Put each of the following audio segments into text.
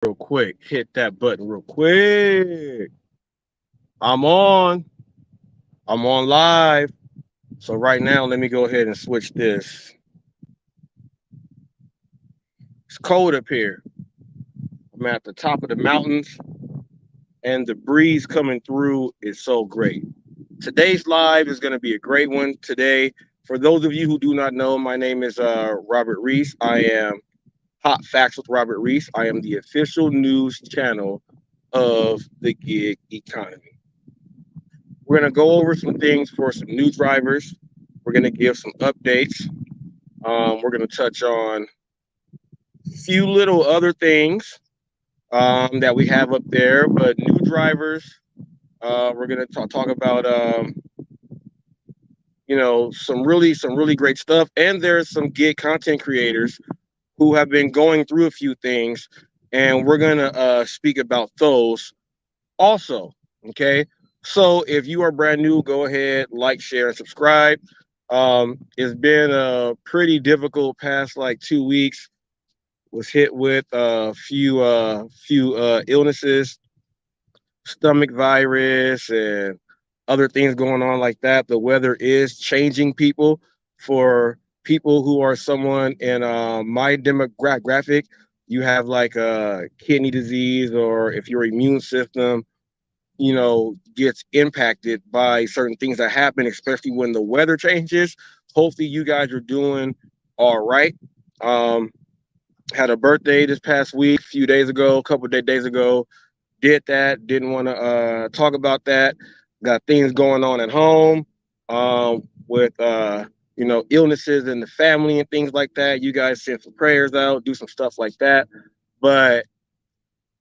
real quick. Hit that button real quick. I'm on. I'm on live. So right now, let me go ahead and switch this. It's cold up here. I'm at the top of the mountains, and the breeze coming through is so great. Today's live is going to be a great one today. For those of you who do not know, my name is Robert Reese. I am Hot Facts with Robert Reese. I am the official news channel of the gig economy. We're going to go over some things for some new drivers. We're going to give some updates. We're going to touch on a few little other things that we have up there, but new drivers. We're going to talk about some really great stuff, and there's some gig content creators who have been going through a few things, and we're going to speak about those also. Okay. So if you are brand new, go ahead, like, share, and subscribe. It's been a pretty difficult past like 2 weeks. Was hit with a few illnesses, stomach virus, and other things going on like that. The weather is changing people. For people who are someone in my demographic, you have like kidney disease, or if your immune system gets impacted by certain things that happen, especially when the weather changes. Hopefully you guys are doing all right. um had a birthday this past week, a few days ago, a couple of days ago. Did that, didn't want to talk about that. Got things going on at home, with illnesses in the family and things like that. You guys send some prayers out, do some stuff like that. But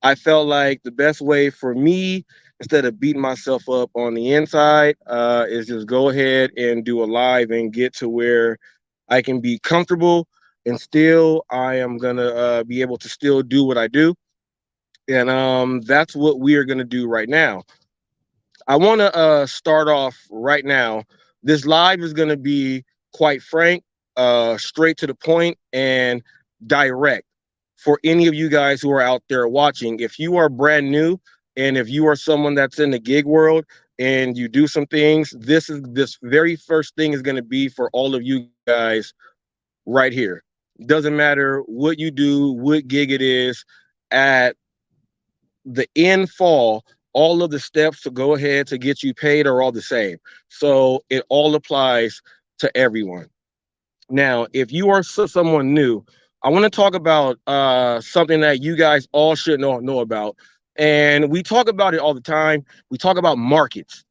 I felt like the best way for me, instead of beating myself up on the inside, is just go ahead and do a live and get to where I can be comfortable, and still I am gonna be able to still do what I do. And that's what we are gonna do right now. I want to start off right now. This live is gonna be quite frank, straight to the point, and direct. For any of you guys who are out there watching, if you are brand new and if you are someone that's in the gig world and you do some things, this very first thing is going to be for all of you guys right here. Doesn't matter what you do, what gig it is. At the end fall, all of the steps to go ahead to get you paid are all the same. So it all applies to everyone. Now, if you are someone new, I want to talk about something that you guys all should know about. And we talk about it all the time. We talk about markets,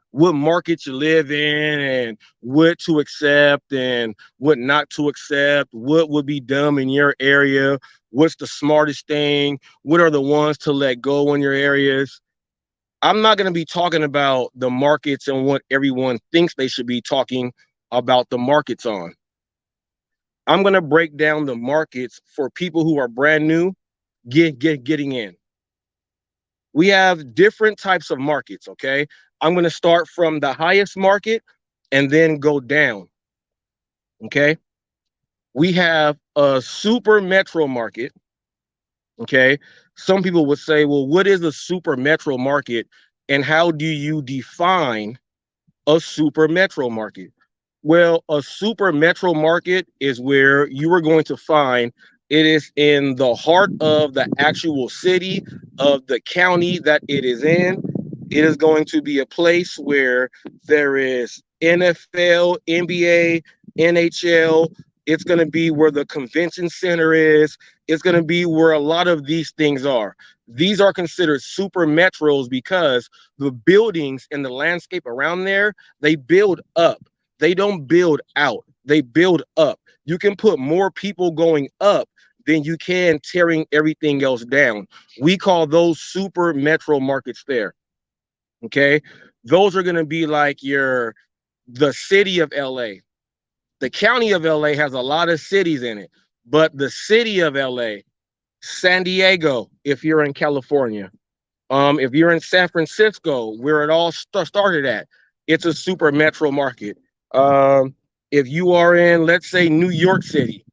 what market you live in, and what to accept and what not to accept, what would be dumb in your area, what's the smartest thing, what are the ones to let go in your areas. I'm not going to be talking about the markets and what everyone thinks they should be talking about the markets on. I'm going to break down the markets for people who are brand new, getting in. We have different types of markets, okay? I'm going to start from the highest market and then go down, okay? We have a super metro market, okay? Some people would say, well, what is a super metro market and how do you define a super metro market? Well, a super metro market is where you are going to find it is in the heart of the actual city of the county that it is in. It is going to be a place where there is NFL, NBA, NHL. It's going to be where the convention center is. It's going to be where a lot of these things are. These are considered super metros because the buildings and the landscape around there, they build up. They don't build out. They build up. You can put more people going up than you can tearing everything else down. We call those super metro markets there. Okay. Those are going to be like the city of LA. The county of LA has a lot of cities in it, but the city of LA, San Diego, if you're in California, if you're in San Francisco, where it all started at, it's a super metro market. If you are in, let's say, New York City,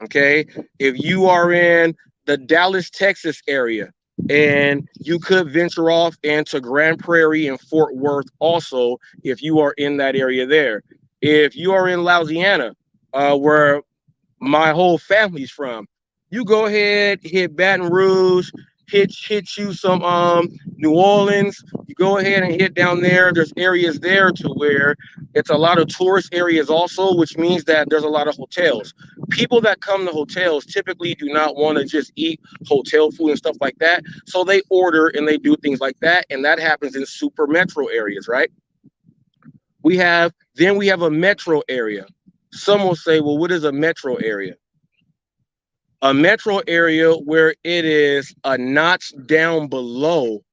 okay, if you are in the Dallas, Texas area. And you could venture off into Grand Prairie and Fort Worth also if you are in that area there. If you are in Louisiana, where my whole family's from, you go ahead, hit Baton Rouge, hit you some New Orleans. You go ahead and hit down there. There's areas there to where it's a lot of tourist areas also, which means that there's a lot of hotels. People that come to hotels typically do not want to just eat hotel food and stuff like that. So they order and they do things like that. And that happens in super metro areas, right? We have a metro area. Some will say, well, what is a metro area? A metro area where it is a notch down below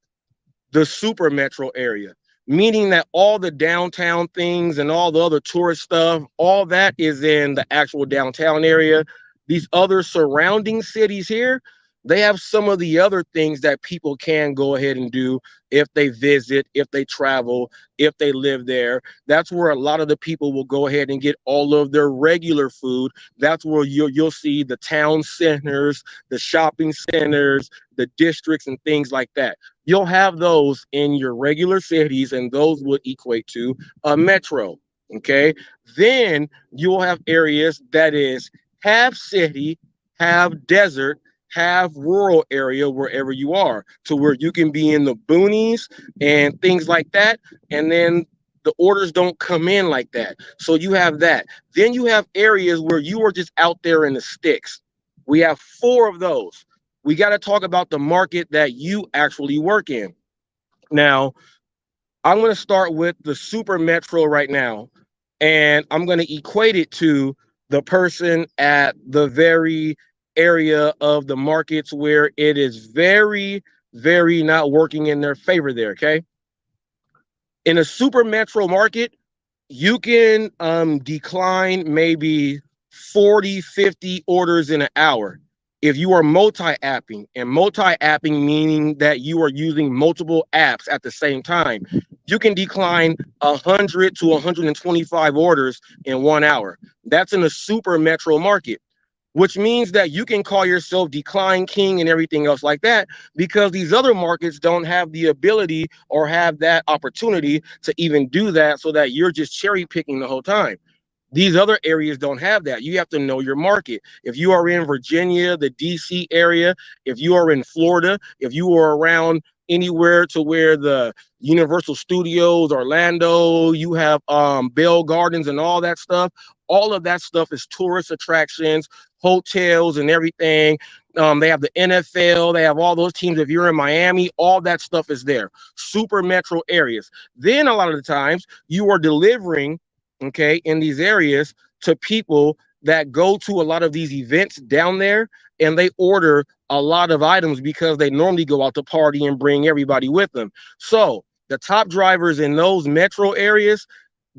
the super metro area, meaning that all the downtown things and all the other tourist stuff, all that is in the actual downtown area. These other surrounding cities here, they have some of the other things that people can go ahead and do if they visit, if they travel, if they live there. That's where a lot of the people will go ahead and get all of their regular food. That's where you'll see the town centers, the shopping centers, the districts and things like that. You'll have those in your regular cities, and those would equate to a metro. Okay. Then you'll have areas that is half city, half desert, have rural area wherever you are, to where you can be in the boonies and things like that. And then the orders don't come in like that. So you have that. Then you have areas where you are just out there in the sticks. We have 4 of those. We got to talk about the market that you actually work in. Now, I'm going to start with the super metro right now, and I'm going to equate it to the person at the very area of the markets where it is very, very not working in their favor there, okay? In a super metro market, you can decline maybe 40, 50 orders in an hour. If you are multi-apping, and multi-apping meaning that you are using multiple apps at the same time, you can decline 100 to 125 orders in 1 hour. That's in a super metro market, which means that you can call yourself decline king and everything else like that, because these other markets don't have the ability or have that opportunity to even do that, so that you're just cherry picking the whole time. These other areas don't have that. You have to know your market. If you are in Virginia, the DC area, if you are in Florida, if you are around anywhere to where the Universal Studios, Orlando, you have Bell Gardens and all that stuff. All of that stuff is tourist attractions, hotels and everything. They have the NFL, they have all those teams. If you're in Miami, all that stuff is there. Super metro areas. Then a lot of the times you are delivering, okay, in these areas to people that go to a lot of these events down there, and they order a lot of items because they normally go out to party and bring everybody with them. So the top drivers in those metro areas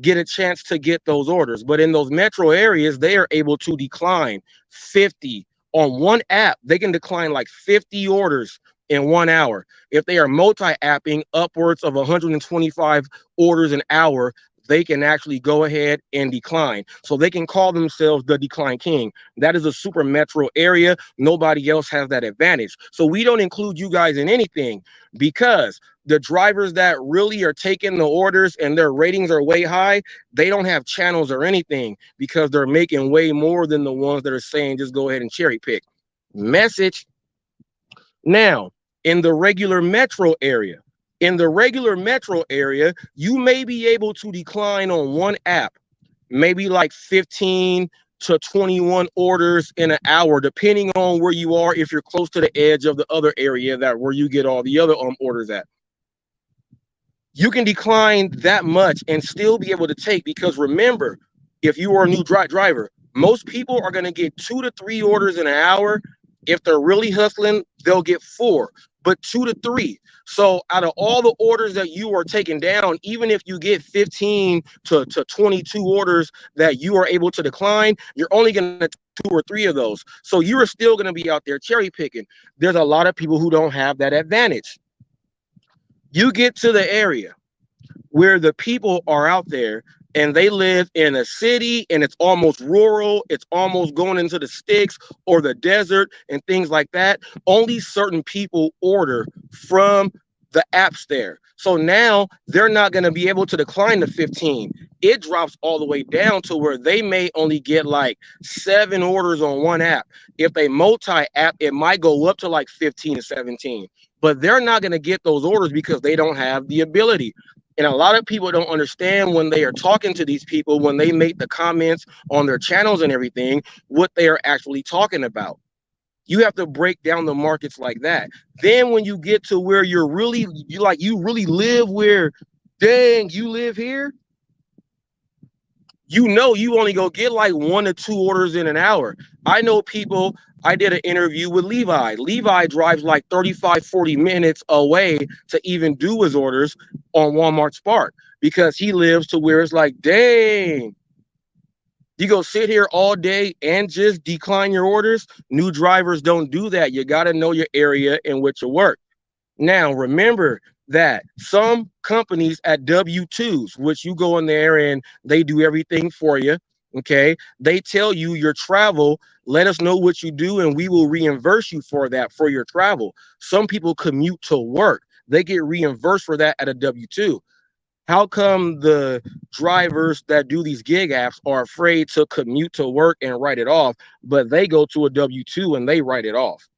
get a chance to get those orders. But in those metro areas, they are able to decline 50 on one app. They can decline like 50 orders in 1 hour. If they are multi-apping upwards of 125 orders an hour, they can actually go ahead and decline. So they can call themselves the decline king. That is a super metro area. Nobody else has that advantage. So we don't include you guys in anything, because the drivers that really are taking the orders and their ratings are way high, they don't have channels or anything, because they're making way more than the ones that are saying just go ahead and cherry pick. Message. Now, in the regular metro area, you may be able to decline on one app, maybe like 15 to 21 orders in an hour, depending on where you are, if you're close to the edge of the other area that where you get all the other orders at. You can decline that much and still be able to take, because remember, if you are a new driver, most people are going to get 2 to 3 orders in an hour. If they're really hustling, they'll get 4, but 2 to 3. So out of all the orders that you are taking down, even if you get 15 to 22 orders that you are able to decline, you're only going to 2 or 3 of those. So you are still going to be out there cherry picking. There's a lot of people who don't have that advantage. You get to the area where the people are out there and they live in a city and it's almost rural, it's almost going into the sticks or the desert and things like that, only certain people order from the apps there. So now they're not going to be able to decline the 15. It drops all the way down to where they may only get like 7 orders on one app. If they multi-app, it might go up to like 15 to 17. But they're not going to get those orders because they don't have the ability. And a lot of people don't understand when they are talking to these people, when they make the comments on their channels and everything, what they are actually talking about. You have to break down the markets like that. Then when you get to where you really live where, dang, you live here, you know you only go get like 1 to 2 orders in an hour. I know people, I did an interview with Levi. Levi drives like 35, 40 minutes away to even do his orders on Walmart Spark because he lives to where it's like, dang, you go sit here all day and just decline your orders. New drivers don't do that. You got to know your area in which you work. Now, remember that some companies at W-2s, which you go in there and they do everything for you, okay? They tell you your travel, let us know what you do and we will reimburse you for that, for your travel. Some people commute to work. They get reimbursed for that at a W-2. How come the drivers that do these gig apps are afraid to commute to work and write it off, but they go to a W-2 and they write it off?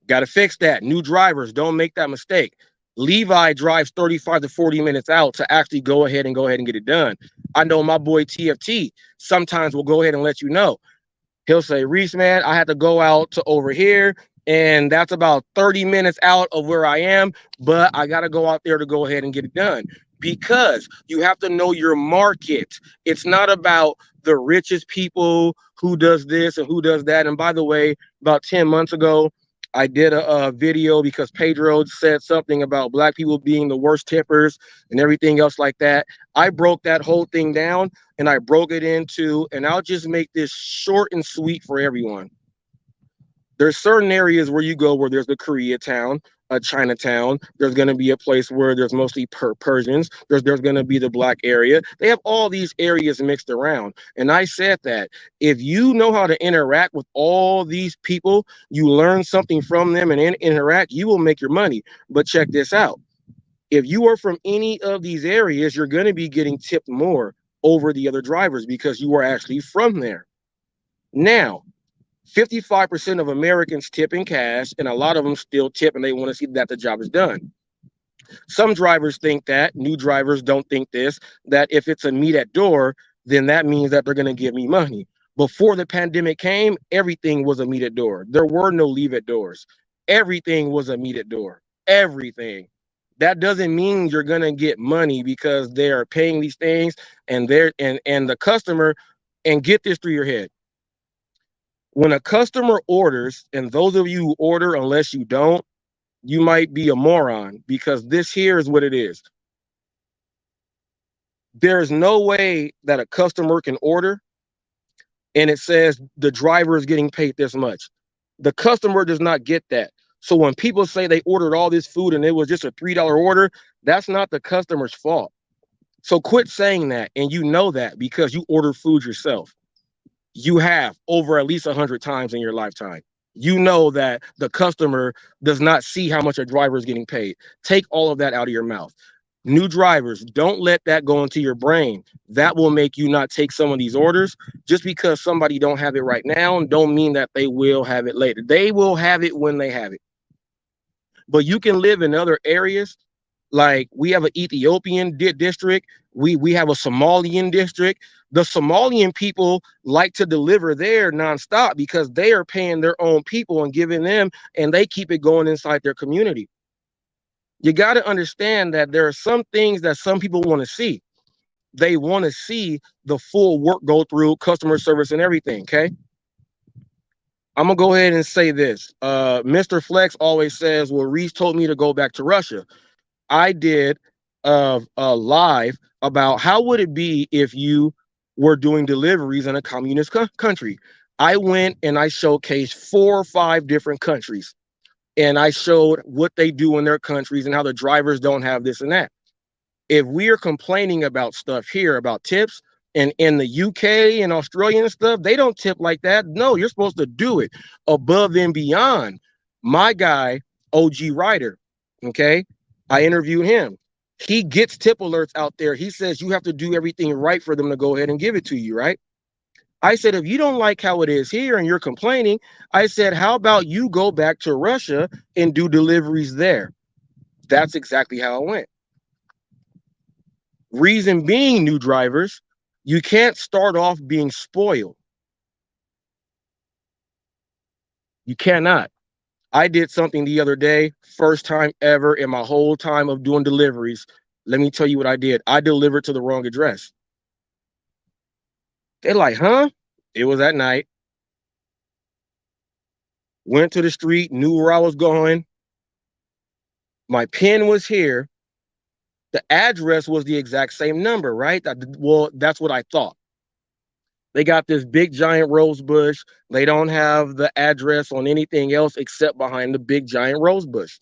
Got to fix that. New drivers, don't make that mistake. Levi drives 35 to 40 minutes out to actually go ahead and get it done. I know my boy TFT sometimes will go ahead and let you know. He'll say, Reese, man, I had to go out to over here, and that's about 30 minutes out of where I am, but I got to go out there to go ahead and get it done. Because you have to know your market. It's not about the richest people who does this and who does that. And by the way, about 10 months ago, I did a video because Pedro said something about black people being the worst tippers and everything else like that. I broke that whole thing down and I broke it into, and I'll just make this short and sweet for everyone. There's certain areas where you go where there's the Koreatown, a Chinatown. There's going to be a place where there's mostly Persians. There's going to be the black area. They have all these areas mixed around. And I said that if you know how to interact with all these people, you learn something from them and interact, you will make your money. But check this out. If you are from any of these areas, you're going to be getting tipped more over the other drivers because you are actually from there. Now, 55% of Americans tip in cash, and a lot of them still tip and they want to see that the job is done. Some drivers think that, new drivers don't think this, that if it's a meet at door, then that means that they're going to give me money. Before the pandemic came, everything was a meet at door. There were no leave at doors. Everything was a meet at door. Everything. That doesn't mean you're going to get money because they are paying these things and the customer, and get this through your head. When a customer orders, and those of you who order, unless you don't, you might be a moron because this here is what it is. There's no way that a customer can order and it says the driver is getting paid this much. The customer does not get that. So when people say they ordered all this food and it was just a $3 order, that's not the customer's fault. So quit saying that, and you know that because you order food yourself. You have over at least 100 times in your lifetime. You know that the customer does not see how much a driver is getting paid. Take all of that out of your mouth. New drivers, don't let that go into your brain. That will make you not take some of these orders. Just because somebody don't have it right now don't mean that they will have it later. They will have it when they have it. But you can live in other areas. Like we have an Ethiopian district. We have a Somalian district. The Somalian people like to deliver there nonstop because they are paying their own people and giving them, and they keep it going inside their community. You got to understand that there are some things that some people want to see. They want to see the full work go through, customer service and everything, okay? I'm going to go ahead and say this. Mr. Flex always says, well, Reese told me to go back to Russia. I did a live about how would it be if you were doing deliveries in a communist country. I went and I showcased 4 or 5 different countries, and I showed what they do in their countries and how the drivers don't have this and that. if we are complaining about stuff here about tips, and in the UK and Australia and stuff, they don't tip like that. No, you're supposed to do it above and beyond. My guy, OG Ryder, okay, I interviewed him. He gets tip alerts out there. He says you have to do everything right for them to go ahead and give it to you, right? I said, if you don't like how it is here and you're complaining, I said, how about you go back to Russia and do deliveries there? That's exactly how it went. Reason being, new drivers, you can't start off being spoiled. You cannot. I did something the other day, first time ever in my whole time of doing deliveries. Let me tell you what I did. I delivered to the wrong address. They're like, huh? It was at night. Went to the street, knew where I was going. My pin was here. The address was the exact same number, right? Well, that's what I thought. They got this big giant rose bush. They don't have the address on anything else except behind the big giant rose bush.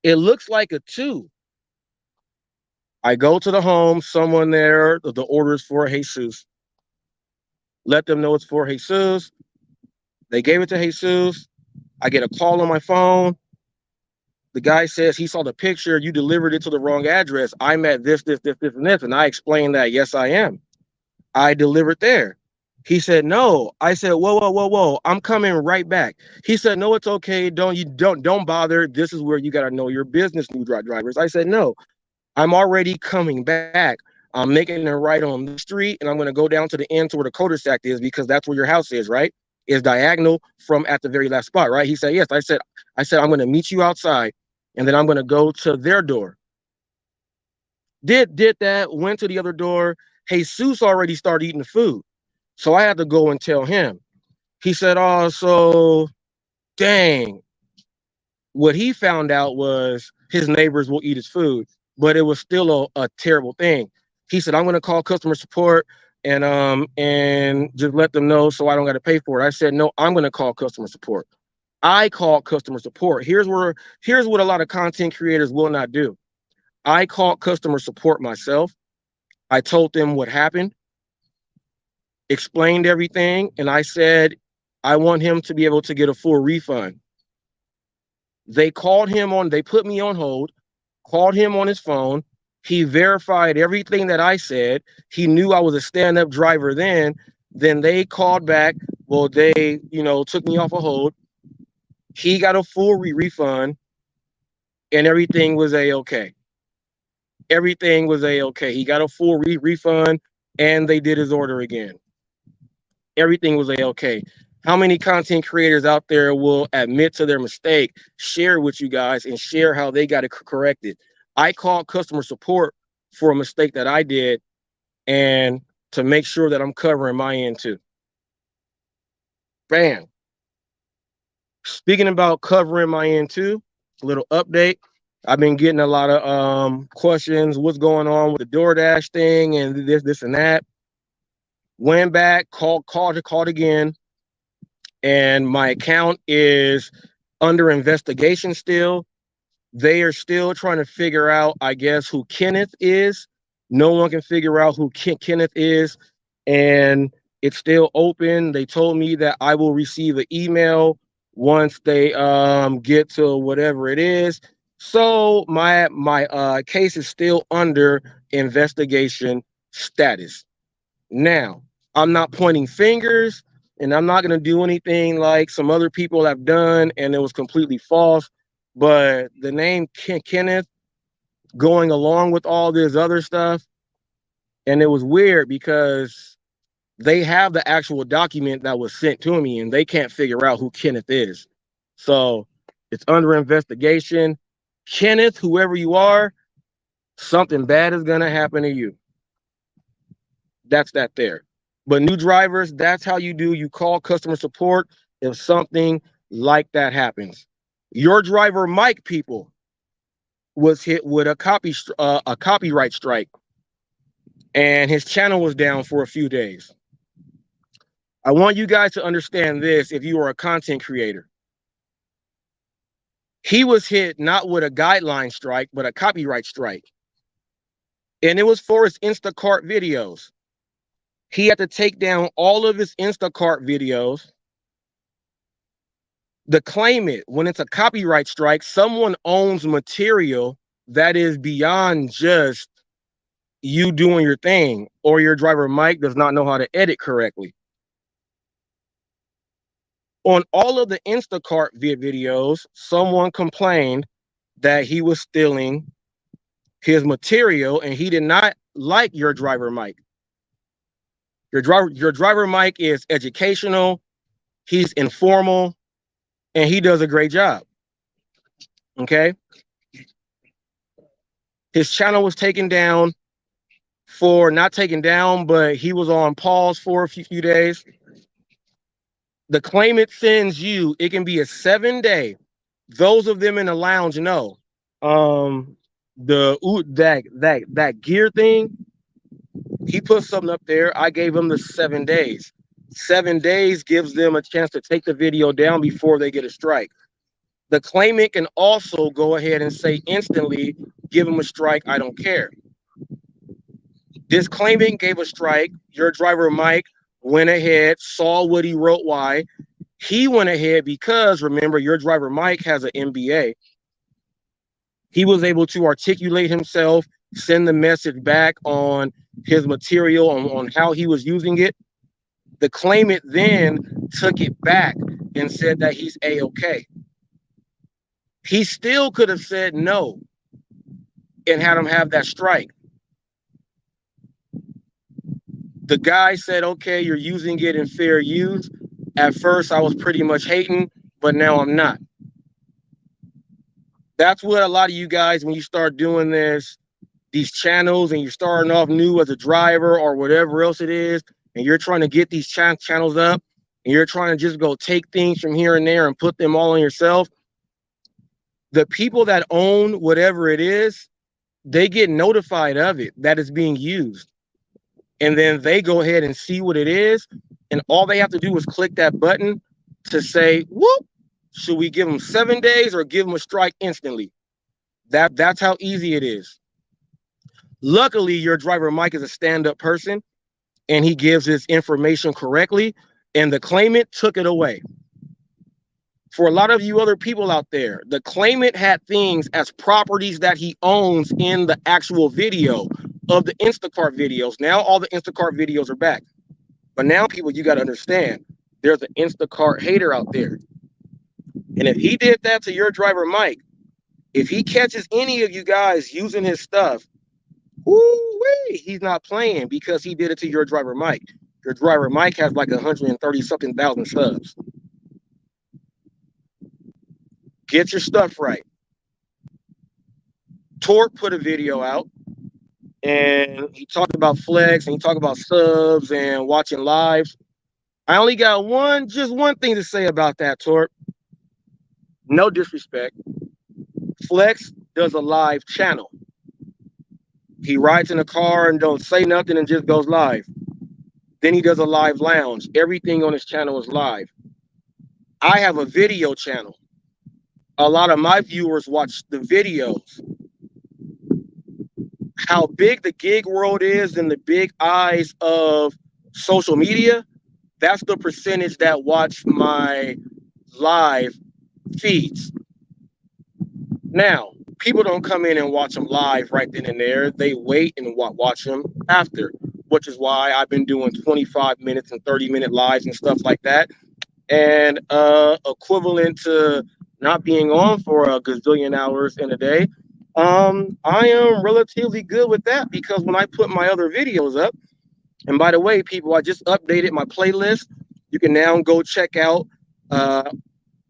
It looks like a 2. I go to the home, someone there, the order's for Jesus. Let them know it's for Jesus. They gave it to Jesus. I get a call on my phone. The guy says he saw the picture. You delivered it to the wrong address. I'm at this, and this. And I explained that, yes, I am. I delivered there. He said, no. I said, whoa. I'm coming right back. He said, no, it's okay. Don't bother. This is where you got to know your business, new drivers. I said, no, I'm already coming back. I'm making it right on the street, and I'm going to go down to the end to where the cul-de-sac is, because that's where your house is, right? Is diagonal from at the very last spot, right? He said, yes. I said, I'm going to meet you outside, and then I'm going to go to their door. Did that, went to the other door. Jesus already started eating the food. So I had to go and tell him. He said, oh, so dang. What he found out was his neighbors will eat his food, but it was still a terrible thing. He said, I'm going to call customer support and just let them know so I don't got to pay for it. I said, no, I'm going to call customer support. I called customer support. Here's what a lot of content creators will not do. I called customer support myself. I told them what happened, explained everything, and I said, I want him to be able to get a full refund. They put me on hold, called him on his phone. He verified everything that I said. He knew I was a stand-up driver then. Then they called back. Well, they, took me off a hold. He got a full refund, and everything was a-okay. Everything was a-okay. He got a full refund, and they did his order again. Everything was a-okay. How many content creators out there will admit to their mistake, share with you guys, and share how they got it corrected? I called customer support for a mistake that I did, and to make sure that I'm covering my end too. Bam. Speaking about covering my end too, a little update. I've been getting a lot of questions. What's going on with the DoorDash thing and this and that? Went back, called again, and my account is under investigation still. They are still trying to figure out, I guess, who Kenneth is. No one can figure out who Kenneth is, and it's still open. They told me that I will receive an email once they get to whatever it is. So my case is still under investigation status. Now, I'm not pointing fingers, and I'm not going to do anything like some other people have done, and it was completely false. But the name Kenneth going along with all this other stuff, and it was weird because they have the actual document that was sent to me, and they can't figure out who Kenneth is. So it's under investigation. Kenneth, whoever you are, something bad is going to happen to you. That's that there. But new drivers, that's how you do. You call customer support if something like that happens. Your driver, Mike, people, was hit with a copyright strike, and his channel was down for a few days. I want you guys to understand this if you are a content creator. He was hit not with a guideline strike, but a copyright strike. And it was for his Instacart videos. He had to take down all of his Instacart videos to claim it. When it's a copyright strike, someone owns material that is beyond just you doing your thing, or your driver Mike does not know how to edit correctly. On all of the Instacart videos, someone complained that he was stealing his material, and he did not like your driver Mike. Your driver Mike is educational, he's informal, and he does a great job. Okay. His channel was taken down for not taken down, but he was on pause for a few days. The claimant sends you, it can be a 7-day. Those of them in the lounge know. That gear thing, he put something up there. I gave him the 7 days. 7 days gives them a chance to take the video down before they get a strike. The claimant can also go ahead and say instantly, give him a strike, I don't care. This claimant gave a strike. Your driver Mike went ahead, saw what he wrote, why. He went ahead because, remember, your driver Mike has an MBA. He was able to articulate himself, send the message back on his material, on how he was using it. The claimant then took it back and said that he's A-okay. He still could have said no and had him have that strike. The guy said, okay, you're using it in fair use. At first, I was pretty much hating, but now I'm not. That's what a lot of you guys, when you start doing these channels, and you're starting off new as a driver or whatever else it is, and you're trying to get these channels up, and you're trying to just go take things from here and there and put them all on yourself. The people that own whatever it is, they get notified of it, that it's being used. And then they go ahead and see what it is. And all they have to do is click that button to say, whoop, should we give them 7 days or give them a strike instantly? That's how easy it is. Luckily, your driver Mike is a stand-up person, and he gives his information correctly, and the claimant took it away. For a lot of you other people out there, the claimant had things as properties that he owns in the actual video of the Instacart videos. Now all the Instacart videos are back. But now, people, you got to understand, there's an Instacart hater out there. And if he did that to your driver Mike, if he catches any of you guys using his stuff, he's not playing, because he did it to your driver Mike. Your driver Mike has like 130-something thousand subs. Get your stuff right. Torque put a video out, and he talked about flex, and he talked about subs and watching lives. I only got just one thing to say about that, Torque. No disrespect. Flex does a live channel. He rides in a car and don't say nothing and just goes live. Then he does a live lounge. Everything on his channel is live. I have a video channel. A lot of my viewers watch the videos. How big the gig world is in the big eyes of social media, that's the percentage that watch my live feeds. Now, people don't come in and watch them live right then and there. They wait and watch them after, which is why I've been doing 25 minutes and 30-minute lives and stuff like that. And equivalent to not being on for a gazillion hours in a day, I am relatively good with that, because when I put my other videos up, and by the way, people, I just updated my playlist. You can now go check out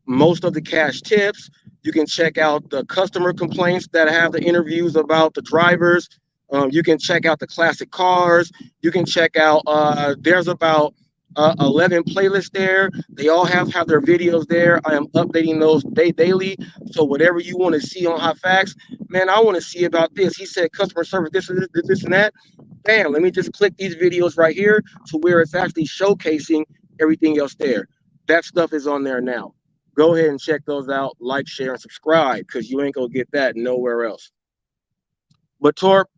most of the cash tips. You can check out the customer complaints that have the interviews about the drivers. You can check out the classic cars. You can check out, there's about 11 playlists there. They all have their videos there. I am updating those daily. So whatever you want to see on HotFacts, man, I want to see about this. He said customer service, this and that. Bam, let me just click these videos right here to where it's actually showcasing everything else there. That stuff is on there now. Go ahead and check those out. Like, share, and subscribe, because you ain't gonna get that nowhere else. But Torp,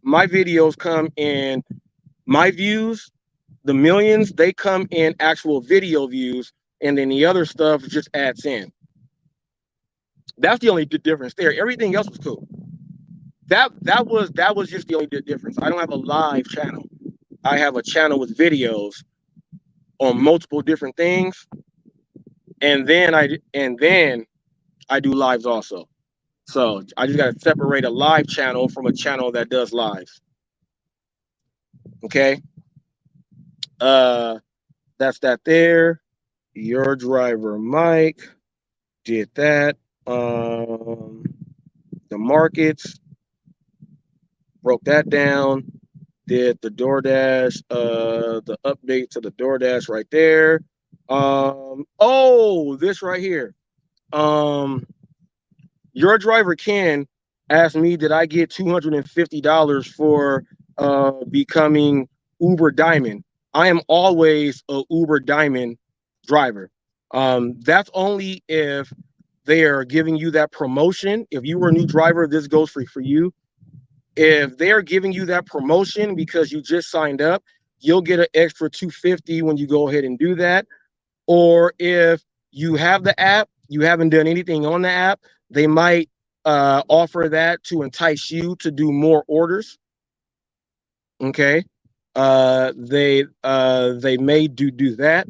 My videos come in my views, the millions, they come in actual video views, and then the other stuff just adds in. That's the only difference there. Everything else was cool. That was just the only difference. I don't have a live channel. I have a channel with videos on multiple different things, and then I do lives also. So I just got to separate a live channel from a channel that does lives. Okay. That's that there. Your driver Mike did that. The markets, broke that down. Did the DoorDash, the update to the DoorDash right there. Oh, this right here. Your driver Ken asked me, did I get $250 for becoming Uber Diamond? I am always a Uber Diamond driver. That's only if they are giving you that promotion. If you were a new driver, this goes for you. If they are giving you that promotion because you just signed up, you'll get an extra 250 when you go ahead and do that. Or if you have the app, you haven't done anything on the app, they might offer that to entice you to do more orders. Okay. They may do that.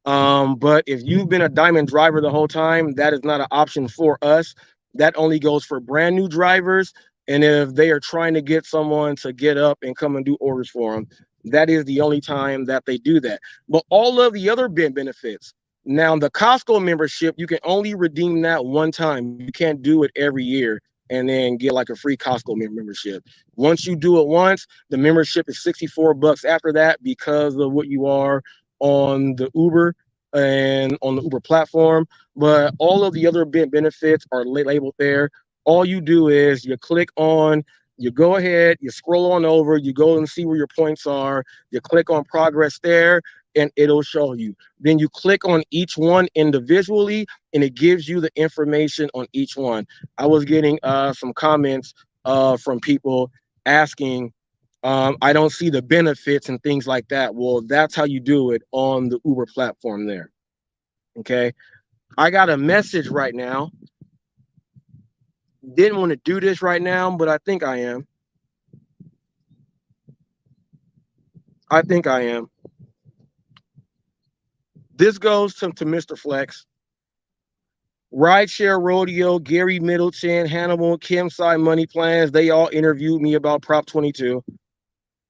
But if you've been a diamond driver the whole time, that is not an option for us. That only goes for brand new drivers. And if they are trying to get someone to get up and come and do orders for them, that is the only time that they do that. But all of the other benefits, now the Costco membership, you can only redeem that one time. You can't do it every year and then get like a free Costco membership. Once you do it once, the membership is $64 after that because of what you are on the Uber and on the Uber platform. But all of the other benefits are labeled there. All you do is you click on, you go ahead, you scroll on over, you go and see where your points are, you click on progress there, and it'll show you. Then you click on each one individually, and it gives you the information on each one. I was getting some comments from people asking, I don't see the benefits and things like that. Well, that's how you do it on the Uber platform there. Okay. I got a message right now. Didn't want to do this right now, but I think I am. This goes to Mr. Flex. Rideshare Rodeo, Gary Middleton, Hannibal, Kim Side Money Plans. They all interviewed me about Prop 22.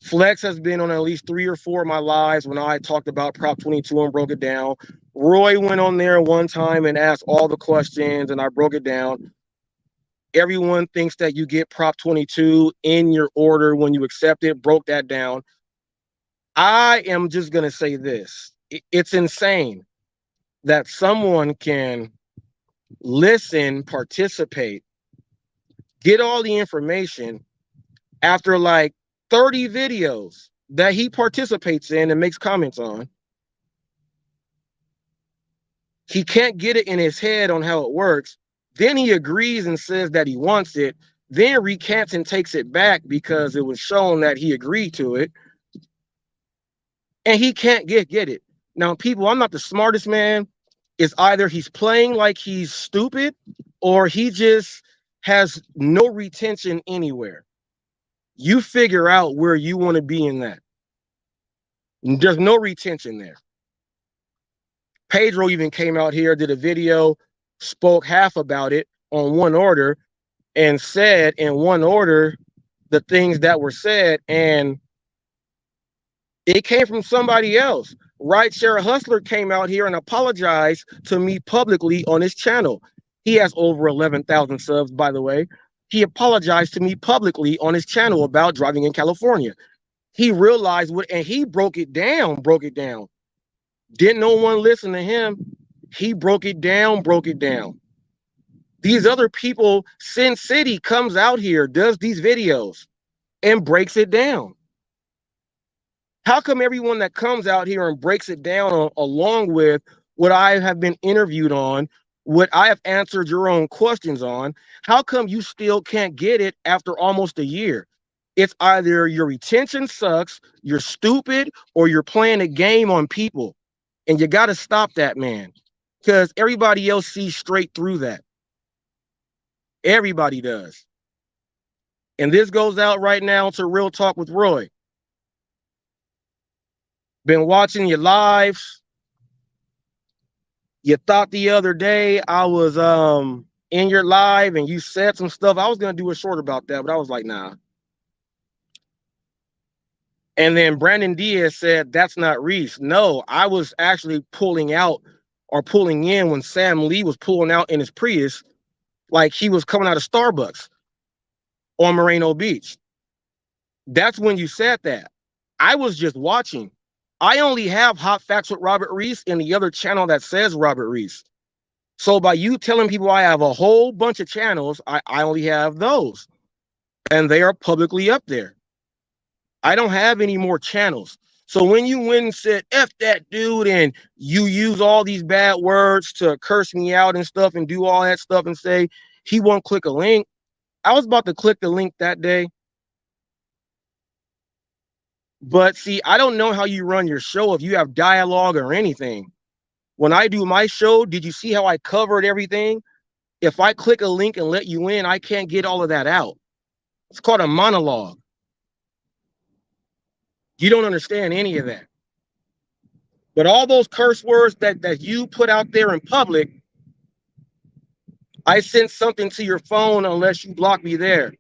Flex has been on at least 3 or 4 of my lives when I talked about Prop 22 and broke it down. Roy went on there one time and asked all the questions, and I broke it down. Everyone thinks that you get Prop 22 in your order when you accept it, broke that down. I am just going to say this. It's insane that someone can listen, participate, get all the information after like 30 videos that he participates in and makes comments on. He can't get it in his head on how it works. Then he agrees and says that he wants it, then recants and takes it back because it was shown that he agreed to it. And he can't get it. Now, people, I'm not the smartest man. It's either he's playing like he's stupid or he just has no retention anywhere. You figure out where you want to be in that. There's no retention there. Pedro even came out here, did a video, spoke half about it on one order, and said in one order the things that were said, and it came from somebody else. Rideshare Hustler came out here and apologized to me publicly on his channel. He has over 11,000 subs, by the way. He apologized to me publicly on his channel about driving in California. He realized what, and he broke it down. Didn't no one listen to him? He broke it down. These other people, Sin City comes out here, does these videos, and breaks it down. How come everyone that comes out here and breaks it down along with what I have been interviewed on, what I have answered your own questions on, how come you still can't get it after almost a year? It's either your retention sucks, you're stupid, or you're playing a game on people. And you got to stop that, man, because everybody else sees straight through that. Everybody does. And this goes out right now to Real Talk with Roy. Been watching your lives. You thought the other day I was in your live and you said some stuff. I was gonna do a short about that, but I was like, nah. And then Brandon Diaz said, that's not Reese. No, I was actually pulling out or pulling in when Sam Lee was pulling out in his Prius, like he was coming out of Starbucks on Moreno Beach. That's when you said that. I was just watching. I only have Hot Facts with Robert Reese and the other channel that says Robert Reese. So by you telling people I have a whole bunch of channels, I only have those. And they are publicly up there. I don't have any more channels. So when you went and said, F that dude, and you use all these bad words to curse me out and stuff and do all that stuff and say he won't click a link, I was about to click the link that day. But see, I don't know how you run your show if you have dialogue or anything. When I do my show, did you see how I covered everything? If I click a link and let you in, I can't get all of that out. It's called a monologue. You don't understand any of that. But all those curse words that you put out there in public, I sent something to your phone unless you block me there.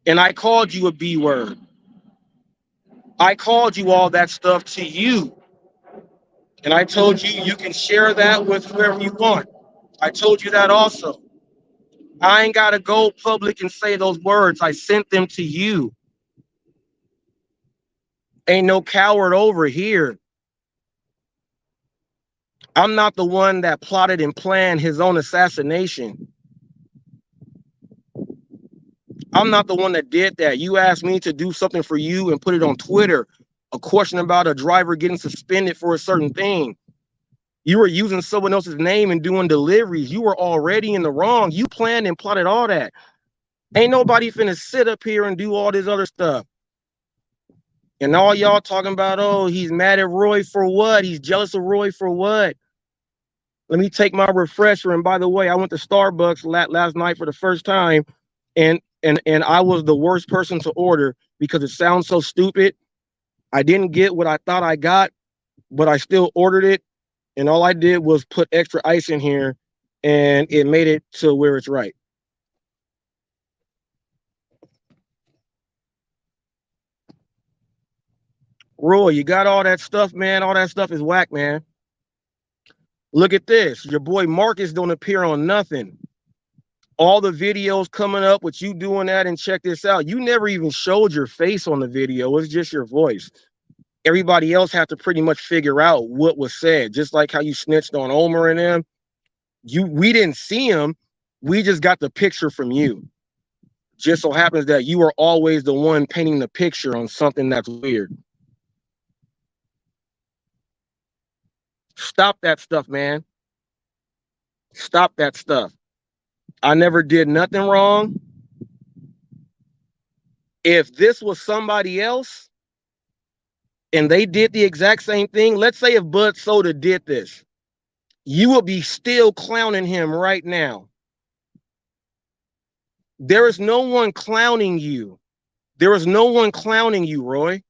And I called you a B word. I called you all that stuff to you. And I told you you can share that with whoever you want. I told you that also. I ain't got to go public and say those words. I sent them to you. Ain't no coward over here. I'm not the one that plotted and planned his own assassination. I'm not the one that did that. You asked me to do something for you and put it on Twitter, a question about a driver getting suspended for a certain thing. You were using someone else's name and doing deliveries. You were already in the wrong. You planned and plotted all that. Ain't nobody finna sit up here and do all this other stuff. And all y'all talking about, oh, he's mad at Roy for what? He's jealous of Roy for what? Let me take my refresher. And by the way, I went to Starbucks last night for the first time, and I was the worst person to order because it sounds so stupid. I didn't get what I thought I got, but I still ordered it. And all I did was put extra ice in here, and it made it to where it's right. Roy, you got all that stuff, man. All that stuff is whack, man. Look at this. Your boy Marcus don't appear on nothing. All the videos coming up with you doing that, and check this out. You never even showed your face on the video. It's just your voice. Everybody else had to pretty much figure out what was said, just like how you snitched on Omer and them. We didn't see him. We just got the picture from you. Just so happens that you are always the one painting the picture on something that's weird. Stop that stuff, man. Stop that stuff. I never did nothing wrong. If this was somebody else and they did the exact same thing, let's say if Bud Soda did this, you will be still clowning him right now. There is no one clowning you. There is no one clowning you, Roy.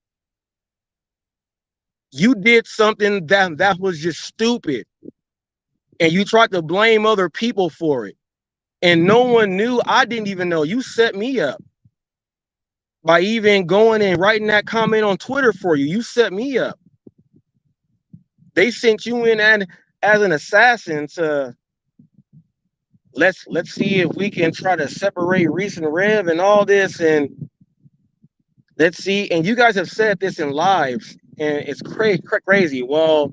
You did something that was just stupid. And you tried to blame other people for it. And no one knew. I didn't even know. You set me up by even going and writing that comment on Twitter for you. You set me up. They sent you in as an assassin to let's see if we can try to separate Reese and Rev and all this, and let's see. And you guys have said this in lives, and it's crazy. Well,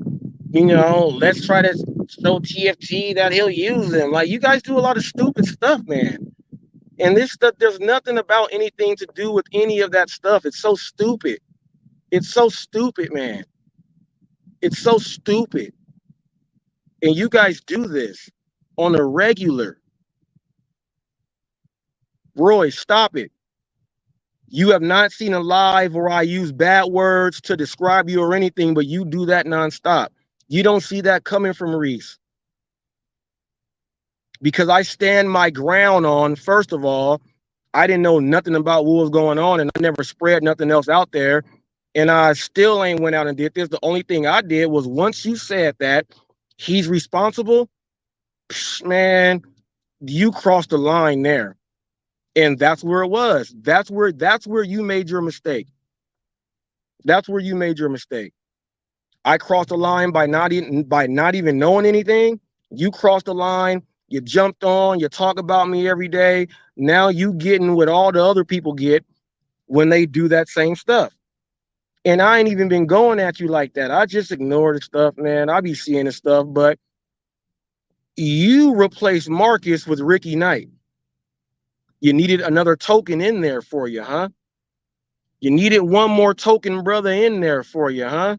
let's try to show TFT that he'll use them. Like, you guys do a lot of stupid stuff, man. And this stuff, there's nothing about anything to do with any of that stuff. It's so stupid. It's so stupid, man. It's so stupid. And you guys do this on a regular. Roy, stop it. You have not seen a live where I use bad words to describe you or anything, but you do that nonstop. You don't see that coming from Reese. Because I stand my ground on, first of all, I didn't know nothing about what was going on, and I never spread nothing else out there. And I still ain't went out and did this. The only thing I did was, once you said that he's responsible, man, you crossed the line there. And that's where it was. That's where you made your mistake. That's where you made your mistake. I crossed the line by not even knowing anything. You crossed the line. You jumped on. You talk about me every day. Now you getting what all the other people get when they do that same stuff. And I ain't even been going at you like that. I just ignore the stuff, man. I be seeing the stuff, but you replaced Marcus with Ricky Knight. You needed another token in there for you, huh? You needed one more token brother in there for you, huh?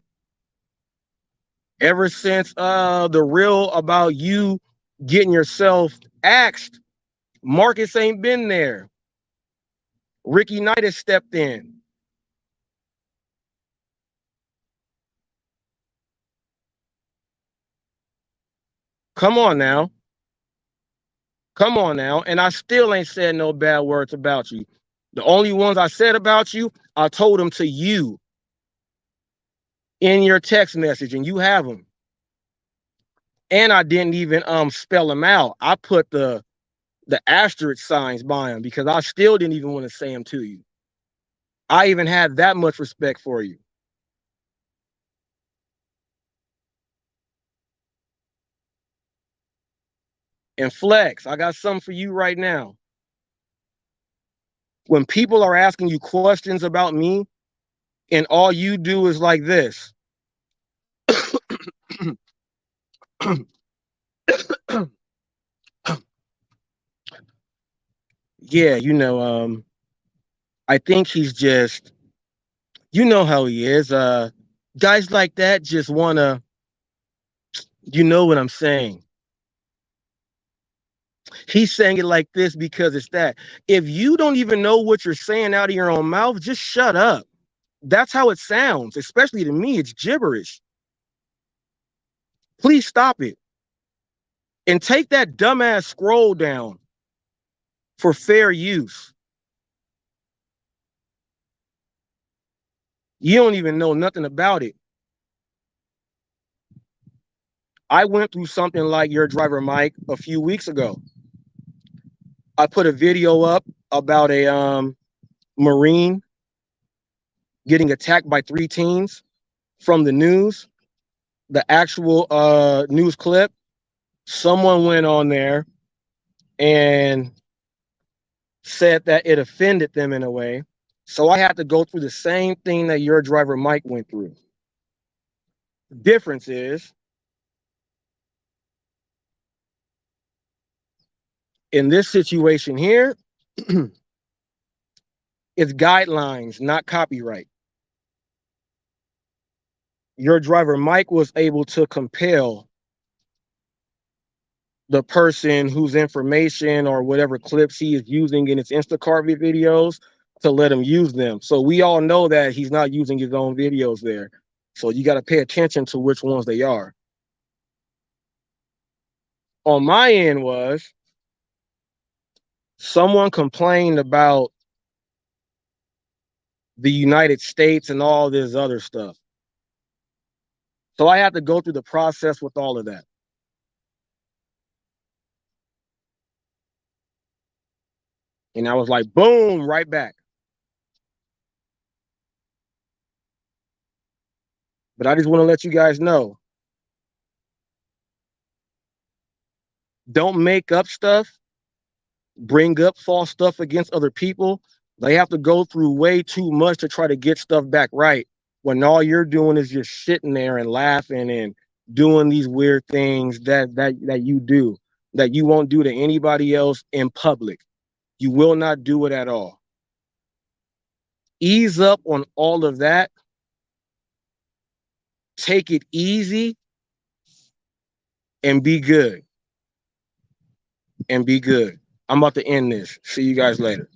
Ever since the real about you getting yourself axed, Marcus ain't been there. Ricky Knight has stepped in. Come on now. Come on now. And I still ain't said no bad words about you. The only ones I said about you, I told them to you in your text message, and you have them. And I didn't even spell them out. I put the asterisk signs by them because I still didn't even want to say them to you. I even had that much respect for you. And Flex, I got something for you right now. When people are asking you questions about me, and all you do is like this. Yeah, I think he's just, you know how he is. Guys like that just wanna, you know what I'm saying. He's saying it like this because it's that. If you don't even know what you're saying out of your own mouth, just shut up. That's how it sounds, especially to me. It's gibberish. Please stop it. And take that dumbass scroll down for fair use. You don't even know nothing about it. I went through something like your driver, Mike, a few weeks ago. I put a video up about a Marine getting attacked by 3 teens from the news. The actual news clip, someone went on there and said that it offended them in a way. So I had to go through the same thing that your driver, Mike, went through. The difference is, in this situation here, it's guidelines, not copyright. Your driver, Mike, was able to compel the person whose information or whatever clips he is using in his Instacart videos to let him use them. So we all know that he's not using his own videos there. So you got to pay attention to which ones they are. On my end was, someone complained about the United States and all this other stuff. So I had to go through the process with all of that. And I was like, boom, right back. But I just want to let you guys know, don't make up stuff, bring up false stuff against other people. They have to go through way too much to try to get stuff back right, when all you're doing is just sitting there and laughing and doing these weird things that you do, that you won't do to anybody else in public. You will not do it at all. Ease up on all of that. Take it easy and be good. And be good. I'm about to end this. See you guys later.